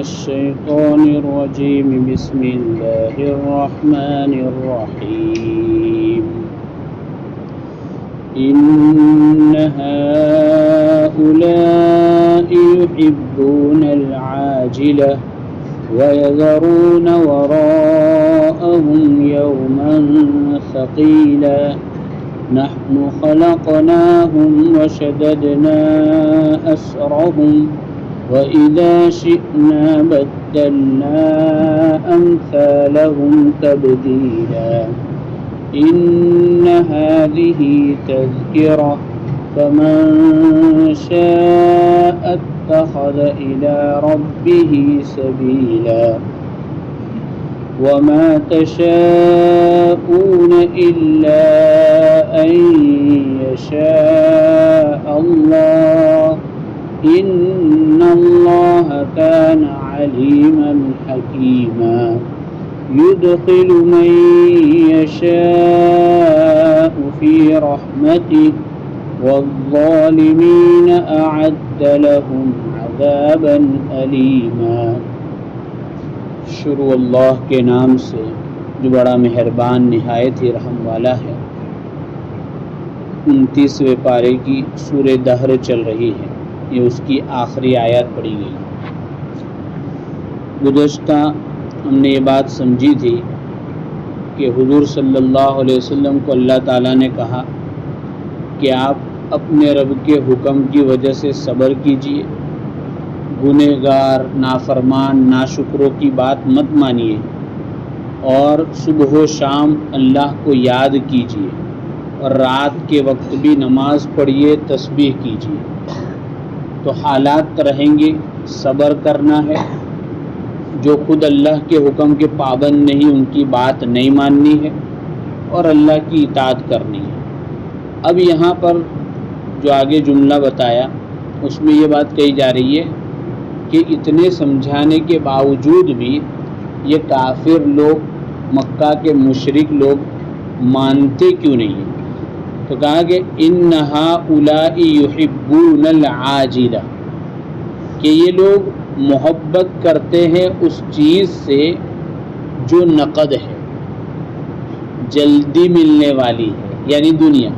الشيطان الرجيم بسم الله الرحمن الرحيم إن هؤلاء يحبون العاجلة ويذرون وراءهم يوما ثقيلا نحن خلقناهم وشددنا أسرهم وإذا شئنا بدلنا أمثالهم تبديلا إن هذه تذكرة فمن شاء اتخذ إلى ربه سبيلا وما تشاءون إلا أن يشاء الله إن الله كان عليما حكيما يدخل من يشاء في رحمته والظالمين أعد لهم عذابا أليما۔ شروع اللہ کے نام سے جو بڑا مہربان نہایت ہی رحم والا ہے۔ 29ویں پارے کی سورہ دہر چل رہی ہے، یہ اس کی آخری آیات پڑھی گئی۔ گزشتہ ہم نے یہ بات سمجھی تھی کہ حضور صلی اللہ علیہ وسلم کو اللہ تعالیٰ نے کہا کہ آپ اپنے رب کے حکم کی وجہ سے صبر کیجیے، گنہگار نافرمان ناشکروں کی بات مت مانیے، اور صبح و شام اللہ کو یاد کیجیے، اور رات کے وقت بھی نماز پڑھیے، تسبیح کیجیے۔ تو حالات رہیں گے، صبر کرنا ہے، جو خود اللہ کے حکم کے پابند نہیں ان کی بات نہیں ماننی ہے، اور اللہ کی اطاعت کرنی ہے۔ اب یہاں پر جو آگے جملہ بتایا اس میں یہ بات کہی جا رہی ہے کہ اتنے سمجھانے کے باوجود بھی یہ کافر لوگ، مکہ کے مشرک لوگ مانتے کیوں نہیں ہیں؟ تو کہا کہ ان ہؤلاء یحبون العاجلہ، کہ یہ لوگ محبت کرتے ہیں اس چیز سے جو نقد ہے، جلدی ملنے والی ہے، یعنی دنیا۔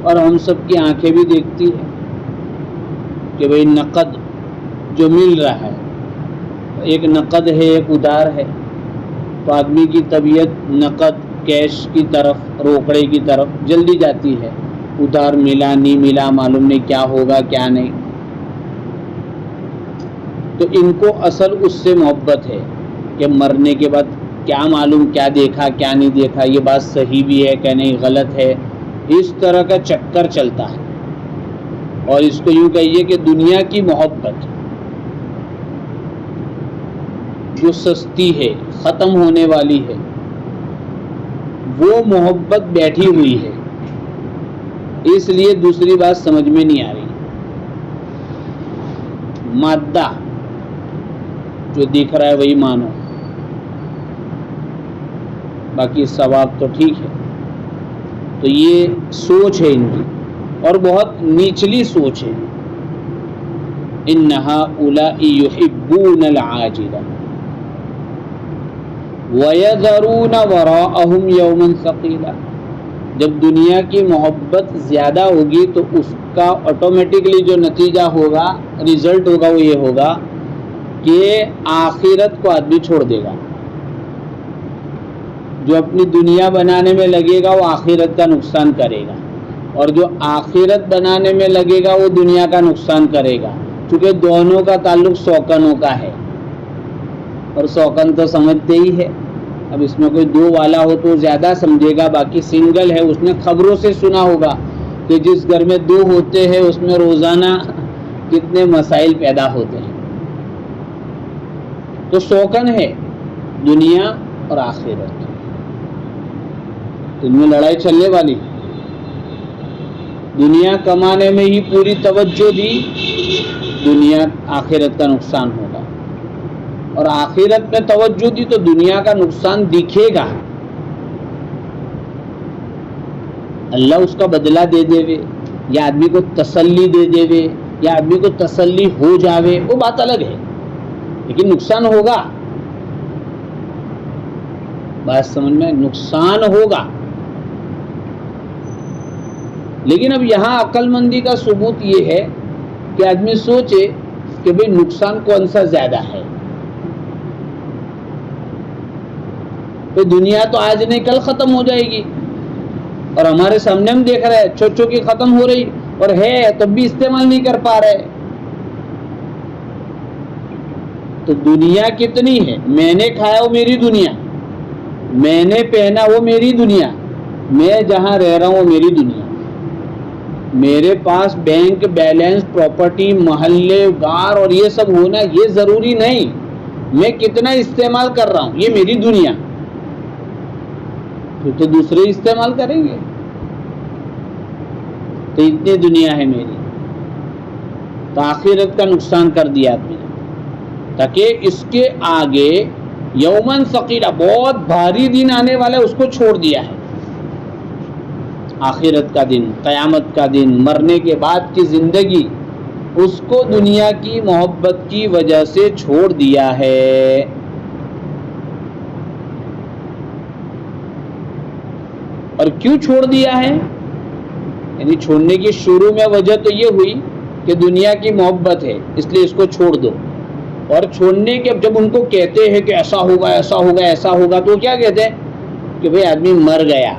اور ہم سب کی آنکھیں بھی دیکھتی ہیں کہ بھئی نقد جو مل رہا ہے، ایک نقد ہے ایک ادھار ہے، تو آدمی کی طبیعت نقد کیش کی طرف، روکڑے کی طرف جلدی جاتی ہے، ادھار ملا نہیں ملا معلوم نہیں کیا ہوگا کیا نہیں۔ تو ان کو اصل اس سے محبت ہے کہ مرنے کے بعد کیا معلوم کیا دیکھا کیا نہیں دیکھا، یہ بات صحیح بھی ہے کہ نہیں، غلط ہے، اس طرح کا چکر چلتا ہے۔ اور اس کو یوں کہیے کہ دنیا کی محبت جو سستی ہے، ختم ہونے والی ہے، وہ محبت بیٹھی ہوئی ہے، اس لیے دوسری بات سمجھ میں نہیں آ رہی۔ مادہ جو دکھ رہا ہے وہی مانو، باقی ثواب تو ٹھیک ہے۔ تو یہ سوچ ہے ان کی، اور بہت نیچلی سوچ ہے۔ ان ہؤلاء یحبون العاجلہ وَيَذَرُونَ وَرَاءَهُمْ يَوْمًا ثَقِيلًا، جب دنیا کی محبت زیادہ ہوگی تو اس کا آٹومیٹکلی جو نتیجہ ہوگا، رزلٹ ہوگا، وہ یہ ہوگا کہ آخرت کو آدمی چھوڑ دے گا۔ جو اپنی دنیا بنانے میں لگے گا وہ آخرت کا نقصان کرے گا، اور جو آخرت بنانے میں لگے گا وہ دنیا کا نقصان کرے گا، چونکہ دونوں کا تعلق سوکنوں کا ہے، اور سوکن تو سمجھتے ہی ہے۔ اب اس میں کوئی دو والا ہو تو زیادہ سمجھے گا، باقی سنگل ہے اس نے خبروں سے سنا ہوگا کہ جس گھر میں دو ہوتے ہیں اس میں روزانہ کتنے مسائل پیدا ہوتے ہیں۔ تو سوکن ہے دنیا اور آخرت، ان میں لڑائی چلنے والی۔ دنیا کمانے میں ہی پوری توجہ دی، دنیا آخرت کا نقصان ہوگا، اور آخرت میں توجہ دی تو دنیا کا نقصان دکھے گا۔ اللہ اس کا بدلہ دے دے وے، یا آدمی کو تسلی دے دے وے یا آدمی کو تسلی ہو جاوے وہ بات الگ ہے، لیکن نقصان ہوگا، بات سمجھ میں، نقصان ہوگا۔ لیکن اب یہاں عقل مندی کا ثبوت یہ ہے کہ آدمی سوچے کہ بھئی نقصان کون سا زیادہ ہے۔ تو دنیا تو آج نہیں کل ختم ہو جائے گی، اور ہمارے سامنے ہم دیکھ رہے ہیں چھوٹوں کی ختم ہو رہی، اور ہے تب بھی استعمال نہیں کر پا رہے۔ تو دنیا کتنی ہے، میں نے کھایا وہ میری دنیا، میں نے پہنا وہ میری دنیا، میں جہاں رہ رہا ہوں وہ میری دنیا، میرے پاس بینک بیلنس، پراپرٹی، محلے گار اور یہ سب ہونا یہ ضروری نہیں، میں کتنا استعمال کر رہا ہوں یہ میری دنیا، تو دوسرے استعمال کریں گے، تو اتنی دنیا ہے میری۔ تو آخرت کا نقصان کر دیا آدمی نے، تاکہ اس کے آگے یومن ثقیلا بہت بھاری دن آنے والا ہے اس کو چھوڑ دیا ہے۔ آخرت کا دن، قیامت کا دن، مرنے کے بعد کی زندگی، اس کو دنیا کی محبت کی وجہ سے چھوڑ دیا ہے۔ اور کیوں چھوڑ دیا ہے؟ یعنی چھوڑنے کی شروع میں وجہ تو یہ ہوئی کہ دنیا کی محبت ہے اس لیے اس کو چھوڑ دو، اور چھوڑنے کے جب ان کو کہتے ہیں کہ ایسا ہوگا ایسا ہوگا ایسا ہوگا، تو کیا کہتے ہیں کہ بھئی آدمی مر گیا،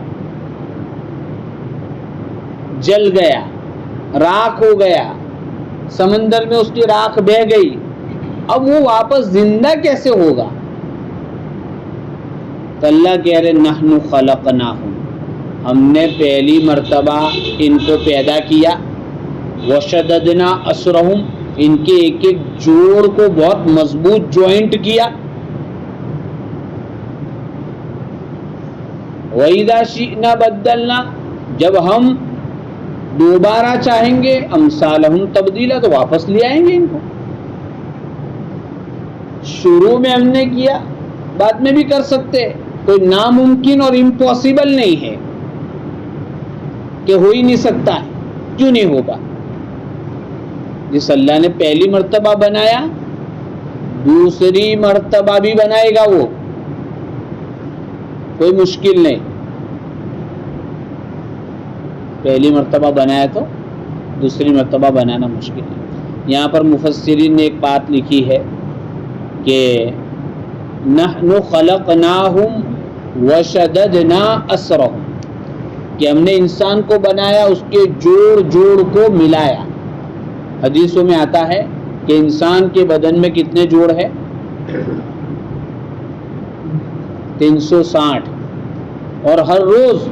جل گیا، راکھ ہو گیا، سمندر میں اس کی راکھ بہہ گئی، اب وہ واپس زندہ کیسے ہوگا؟ تو اللہ کہہ رہے نحن خلقناہم، ہم نے پہلی مرتبہ ان کو پیدا کیا، وشددنا اسرہم، ان کے ایک ایک جوڑ کو بہت مضبوط جوائنٹ کیا، وَإِذَا شِئْنَا بَدَّلْنَا، جب ہم دوبارہ چاہیں گے امثالہم تبدیلا تو واپس لے آئیں گے ان کو۔ شروع میں ہم نے کیا، بعد میں بھی کر سکتے، کوئی ناممکن اور امپاسبل نہیں ہے کہ ہو ہی نہیں سکتا ہے، کیوں نہیں ہوگا؟ جس اللہ نے پہلی مرتبہ بنایا دوسری مرتبہ بھی بنائے گا، وہ کوئی مشکل نہیں، پہلی مرتبہ بنایا تو دوسری مرتبہ بنانا مشکل ہے۔ یہاں پر مفسرین نے ایک بات لکھی ہے کہ نحن خلقناہم وشددنا اسرہم، کہ ہم نے انسان کو بنایا اس کے جوڑ جوڑ کو ملایا۔ حدیثوں میں آتا ہے کہ انسان کے بدن میں کتنے جوڑ ہے؟ 360، اور ہر روز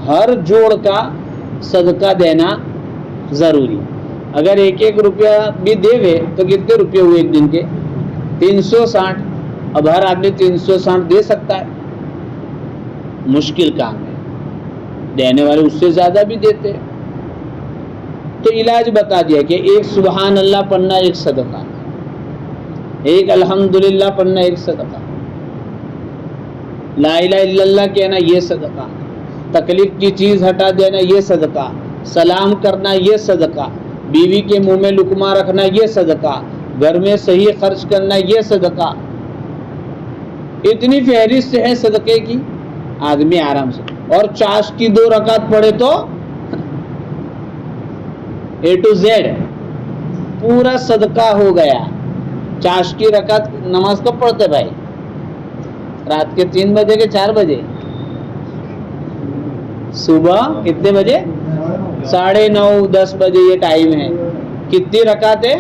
ہر جوڑ کا صدقہ دینا ضروری۔ اگر ایک ایک روپیہ بھی دے تو کتنے روپے ہوئے ایک دن کے؟ 360۔ اب ہر آدمی 360 دے سکتا ہے؟ مشکل کام ہے، دینے والے اس سے زیادہ بھی دیتے ہیں۔ تو علاج بتا دیا کہ ایک سبحان اللہ پڑھنا ایک صدقہ، ایک الحمدللہ پڑھنا ایک صدقہ، لا الہ الا اللہ کہنا یہ صدقہ، تکلیف کی چیز ہٹا دینا یہ صدقہ، سلام کرنا یہ صدقہ، بیوی کے منہ میں لقمہ رکھنا یہ صدقہ، گھر میں صحیح خرچ کرنا یہ صدقہ۔ اتنی فہرست ہے صدقے کی، آدمی آرام سے، اور چاش کی 2 رکعت پڑھے تو A to Z پورا صدقہ ہو گیا۔ چاش کی رکعت نماز کب پڑھتے بھائی؟ رات کے 3 بجے کے 4 بجے؟ صبح کتنے بجے؟ 9:30 10 بجے یہ ٹائم ہے۔ کتنی رکعت ہے؟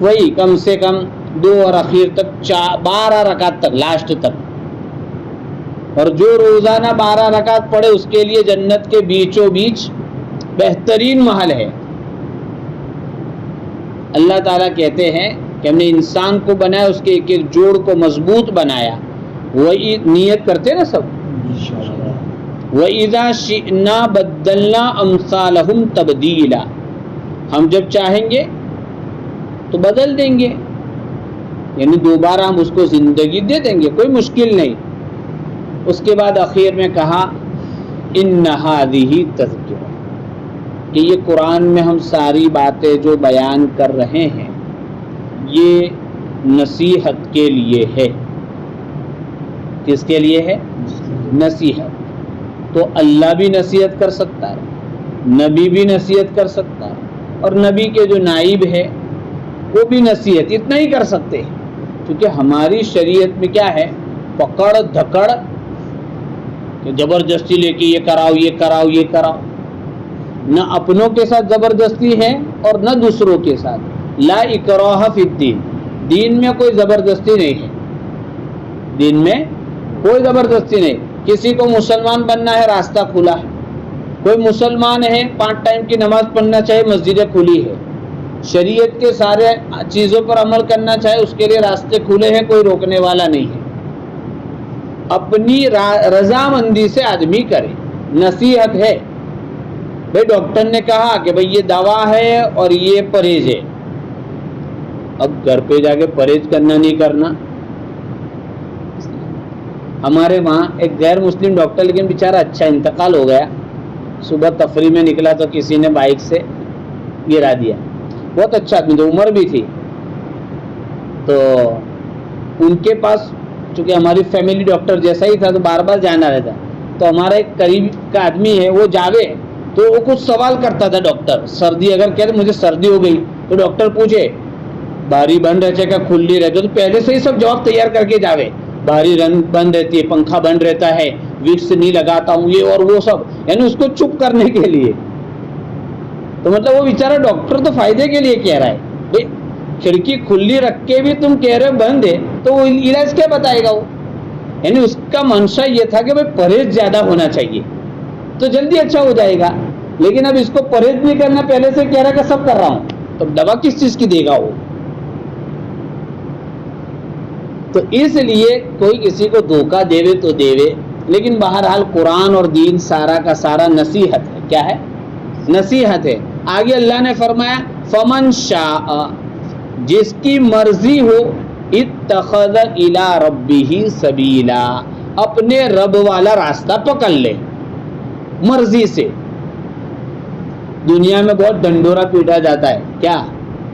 وہی کم سے کم 2 اور اخیر تک 12 رکعت تک، لاسٹ تک۔ اور جو روزانہ 12 رکعت پڑھے اس کے لیے جنت کے بیچوں بیچ بہترین محل ہے۔ اللہ تعالیٰ کہتے ہیں کہ ہم نے انسان کو بنایا، اس کے ایک ایک جوڑ کو مضبوط بنایا۔ وہی نیت کرتے نا سب، وَإِذَا شِئْنَا بَدَّلْنَا أَمْثَالَهُمْ تَبْدِيلًا، ہم جب چاہیں گے تو بدل دیں گے، یعنی دوبارہ ہم اس کو زندگی دے دیں گے، کوئی مشکل نہیں۔ اس کے بعد اخیر میں کہا إِنَّ هَذِهِ تَذْكِرَةٌ، کہ یہ قرآن میں ہم ساری باتیں جو بیان کر رہے ہیں یہ نصیحت کے لیے ہے. کس کے لیے ہے؟ نصیحت. تو اللہ بھی نصیحت کر سکتا ہے, نبی بھی نصیحت کر سکتا ہے, اور نبی کے جو نائب ہے وہ بھی نصیحت اتنا ہی کر سکتے ہیں. کیونکہ ہماری شریعت میں کیا ہے؟ پکڑ دھکڑ, کہ زبردستی لے کے یہ کراؤ یہ کراؤ یہ کراؤ. نہ اپنوں کے ساتھ زبردستی ہے اور نہ دوسروں کے ساتھ. لا اکراہ فی الدین, دین میں کوئی زبردستی نہیں ہے. دین میں کوئی زبردستی نہیں. کسی کو مسلمان بننا ہے, راستہ کھلا ہے. کوئی مسلمان ہے, 5 ٹائم کی نماز پڑھنا چاہے, مسجدیں کھلی ہے. شریعت کے سارے چیزوں پر عمل کرنا چاہے, اس کے لیے راستے کھلے ہیں, کوئی روکنے والا نہیں ہے. اپنی رضامندی سے آدمی کرے. نصیحت ہے. بھائی ڈاکٹر نے کہا کہ بھائی یہ دوا ہے اور یہ پرہیز ہے. اب گھر پہ جا کے پرہیز کرنا نہیں کرنا. ہمارے وہاں ایک غیر مسلم ڈاکٹر, لیکن بیچارہ اچھا انتقال ہو گیا. صبح تفریح میں نکلا تو کسی نے بائک سے گرا دیا. بہت اچھا آدمی تھا, عمر بھی تھی. تو ان کے پاس چونکہ ہماری فیملی ڈاکٹر جیسا ہی تھا تو بار بار جانا رہتا. تو ہمارا ایک قریب کا آدمی ہے, وہ جاوے تو وہ کچھ سوال کرتا تھا. ڈاکٹر سردی اگر کہتے مجھے سردی ہو گئی تو ڈاکٹر پوچھے باری بند رہتے کیا کھلی رہتے, تو پہلے سے ہی سب جواب تیار کر کے جاوے. باری بند رہتی ہے, پنکھا بند رہتا ہے, وکس نہیں لگاتا ہوں, یہ اور وہ سب, یعنی اس کو چپ کرنے کے لیے. تو مطلب وہ بیچارہ ڈاکٹر تو فائدے کے لیے کہہ رہا ہے. کھڑکی کھلی رکھ کے بھی تم کہہ رہے ہو بند ہے, تو وہ علاج کیا بتائے گا وہ؟ یعنی اس کا منشا یہ تھا کہ بھائی پرہیز زیادہ ہونا چاہیے تو جلدی اچھا ہو جائے گا. لیکن اب اس کو پرہیز نہیں کرنا, پہلے سے کہہ رہا کہ سب کر رہا ہوں, تو دوا کس چیز کی دے گا وہ؟ تو اس لیے کوئی کسی کو دھوکہ دیوے تو دیوے, لیکن بہرحال قرآن اور دین سارا کا سارا نصیحت ہے. کیا ہے؟ نصیحت ہے. آگے اللہ نے فرمایا فمن شاء, جس کی مرضی ہو, اتخذ الی ربہ سبیلا, اپنے رب والا راستہ پکڑ لے مرضی سے. دنیا میں بہت ڈنڈورا پیٹا جاتا ہے, کیا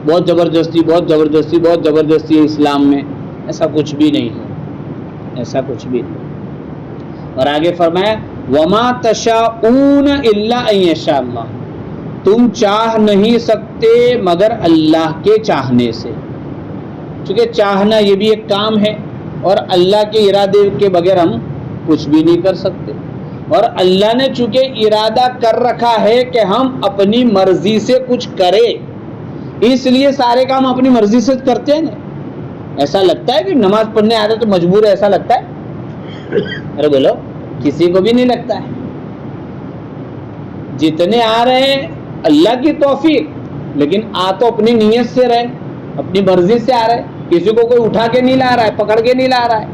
بہت زبردستی بہت زبردستی بہت زبردستی ہے اسلام میں. ایسا کچھ بھی نہیں ہے, ایسا کچھ بھی نہیں. اور آگے فرمایا وما تشاءون الا ان یشاء اللہ, تم چاہ نہیں سکتے مگر اللہ کے چاہنے سے. چونکہ چاہنا یہ بھی ایک کام ہے, اور اللہ کے ارادے کے بغیر ہم کچھ بھی نہیں کر سکتے. اور اللہ نے چونکہ ارادہ کر رکھا ہے کہ ہم اپنی مرضی سے کچھ کریں, اس لیے سارے کام اپنی مرضی سے کرتے ہیں نا. ایسا لگتا ہے کہ نماز پڑھنے آ رہے تو مجبور ہے, ایسا لگتا ہے؟ ارے بولو, کسی کو بھی نہیں لگتا ہے. جتنے آ رہے ہیں اللہ کی توفیق, لیکن آ تو اپنی نیت سے رہے, اپنی مرضی سے آ رہے. کسی کو کوئی اٹھا کے نہیں لا رہا ہے, پکڑ کے نہیں لا رہا ہے.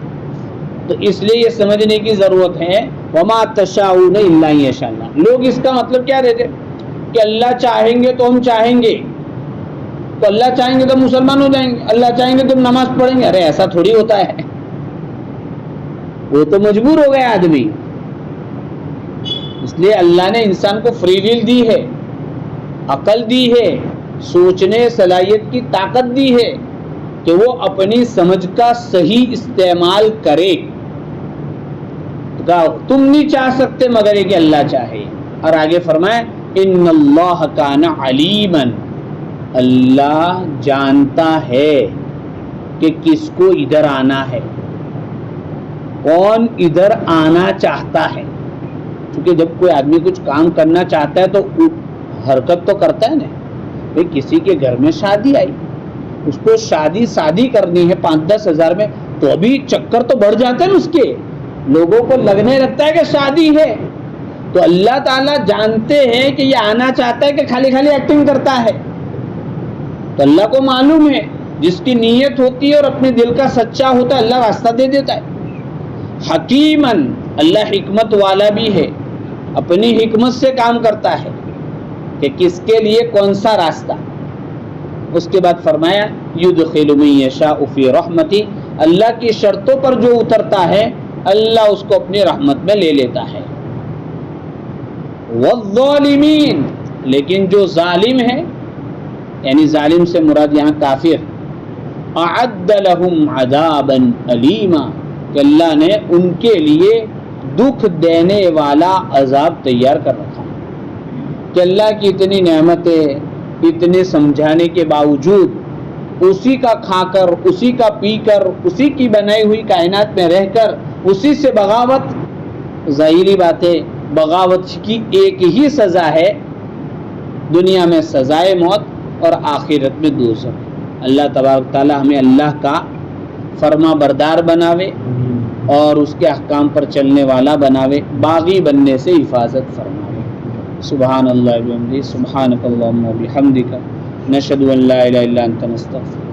تو اس لیے یہ سمجھنے کی ضرورت ہے وما تشاءون الا ان یشاء اللہ. لوگ اس کا مطلب کیا دیتے کہ اللہ چاہیں گے تو ہم چاہیں گے, تو اللہ چاہیں گے تو مسلمان ہو جائیں گے, اللہ چاہیں گے تو نماز پڑھیں گے. ارے ایسا تھوڑی ہوتا ہے, وہ تو مجبور ہو گیا آدمی. اس لیے اللہ نے انسان کو فری ول دی ہے, عقل دی ہے, سوچنے صلاحیت کی طاقت دی ہے کہ وہ اپنی سمجھ کا صحیح استعمال کرے. تم نہیں چاہ سکتے مگر یہ کہ اللہ چاہے. اور آگے فرمائے ان اللہ کان علیما, اللہ جانتا ہے کہ کس کو ادھر آنا ہے, کون ادھر آنا چاہتا ہے. کیونکہ جب کوئی آدمی کچھ کام کرنا چاہتا ہے تو حرکت تو کرتا ہے نا. بھائی کسی کے گھر میں شادی آئی, اس کو شادی کرنی ہے 5-10 ہزار میں, تو ابھی چکر تو بڑھ جاتے ہیں اس کے, لوگوں کو لگنے لگتا ہے کہ شادی ہے. تو اللہ تعالیٰ جانتے ہیں کہ یہ آنا چاہتا ہے کہ خالی ایکٹنگ کرتا ہے. تو اللہ کو معلوم ہے, جس کی نیت ہوتی ہے اور اپنے دل کا سچا ہوتا ہے اللہ راستہ دے دیتا ہے. حکیمن, اللہ حکمت والا بھی ہے, اپنی حکمت سے کام کرتا ہے کہ کس کے لیے کون سا راستہ. اس کے بعد فرمایا یدخل من یشاء فی رحمتی, اللہ کی شرطوں پر جو اترتا ہے اللہ اس کو اپنی رحمت میں لے لیتا ہے. والظالمین, لیکن جو ظالم ہے، یعنی ظالم سے مراد یہاں کافر، اعد لهم عذابا علیما، کہ اللہ نے ان کے لیے دکھ دینے والا عذاب تیار کر رکھا ہے۔ کہ اللہ کی اتنی نعمتیں، اتنے سمجھانے کے باوجود اسی کا کھا کر، اسی کا پی کر، اسی کی بنائی ہوئی کائنات میں رہ کر اسی سے بغاوت، ظاہری بات ہے بغاوت کی ایک ہی سزا ہے، دنیا میں سزائے موت اور آخرت میں دوزخ۔ اللہ تبارک تعالی ہمیں اللہ کا فرما بردار بناوے اور اس کے احکام پر چلنے والا بناوے، باغی بننے سے حفاظت فرماوے۔ سبحان اللہ و بحمدہ، سبحانک اللہم و بحمدک، نشہد ان لا الہ الا انت، نستغفرک۔